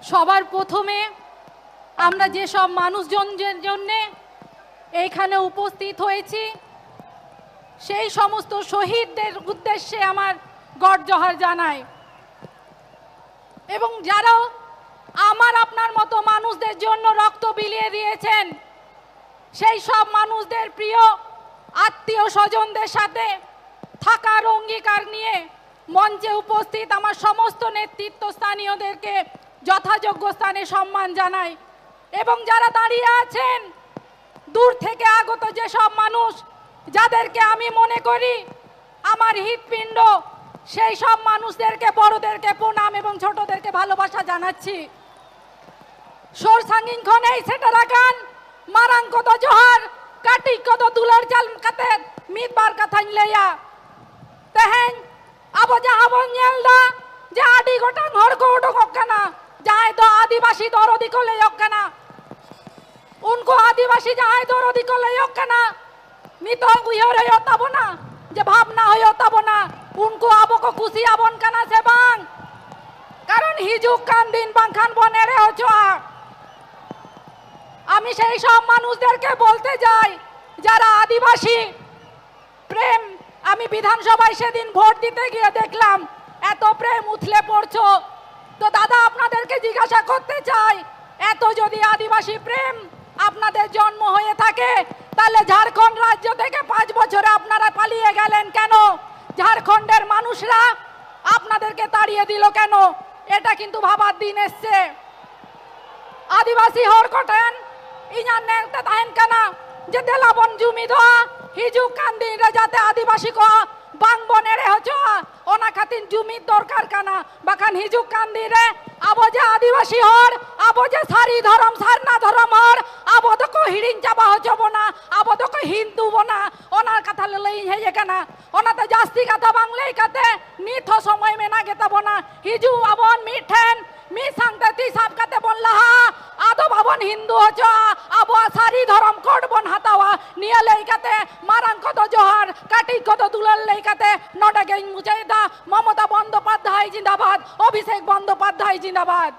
সবার প্রথমে আমরা যেসব মানুষজনের জন্য এইখানে উপস্থিত হয়েছি সেই সমস্ত শহীদদের উদ্দেশ্যে আমার গড জোহার জানাই। এবং যারা আমার আপনার মতো মানুষদের জন্য রক্ত বিলিয়ে দিয়েছেন সেই সব মানুষদের প্রিয় আত্মীয় স্বজনদের সাথে থাকার অঙ্গীকার নিয়ে মঞ্চে উপস্থিত আমার সমস্ত নেতৃত্বস্থানীয়দেরকে যথাযোগ্য স্থানে সম্মান জানাই। এবং যারা দাঁড়িয়ে আছেন দূর থেকে আগত যেসব মানুষ যাদেরকে আমি মনে করি আমার হৃৎপিণ্ড, সেই সব মানুষদেরকে, বড়দেরকে প্রণাম এবং ছোটদেরকে ভালোবাসা জানাচ্ছি। সোর সাঙ্গিন খনেই সেটা রাখান মারাং কত জোহার কাটি কত দুলার চাল কাতে মিতবার কথা লইয়া তেহেন আবো যাহাবন নেলদা যে আডি গোটাং হড় को उठोक कना जाए तो आदिवासी दरदी को लेयोक कना उनको आदिवासी जाए दरदी को लेयोक कना मितों उयर होयो तब ना जे भावना होयो तब ना उनको आबो को खुशी आबन कना से बांग कारण हिजुक कान दिन बांखान बनेरे হচো। আমি সেই সব মানুষদেরকে বলতে যাই যারা আদিবাসী প্রেম, আমি বিধানসভায় সেদিন ভোট দিতে গিয়ে দেখলাম এত প্রেম উথলে পড়ছো। তো দাদা আপনাদেরকে জিজ্ঞাসা করতে চাই, এত যদি আদিবাসী প্রেম আপনাদের জন্ম হয়ে থাকে তাহলে ঝাড়খণ্ড রাজ্য থেকে 5 বছরে আপনারা পালিয়ে গেলেন কেন? ঝাড়খণ্ডের মানুষরা আপনাদেরকে তাড়িয়ে দিল কেন? এটা কিন্তু ভাবার দিন এসছে। आदिवासी हर कोटेन इना नेंगते ताहेन कना जे देलाबन जुमी दोआ हिजुक कान दिन रे जाते आदिवासी को बांग बनेरे हचो ओना खातिन जुमी दरकार कना बाखान हिजुक कान दिन रे आबो जे आदिवासी हर आबो जे सारी धर्म सारना धर्म हर आबो तो को हिडिन जाबा हचो बना आबो तो को हिंदू बना ओना कथा लई हेजे कना ओना तो जास्ती कथा बांगले कते निथ समय में ना गेता बना हिजु आबन मिठेन मी सांगते ती साब कते बोलला आदो भवन हिंदू हचो आबो सारी धर्म कोड बन हातावा निया लइकाते मारां कत जोहार काटी कत दुलाल लइकाते नडा गें मुजाहिदा ममता बंदोपाध्याय जिंदाबाद, अभिषेक बंदोपाध्याय जिंदाबाद।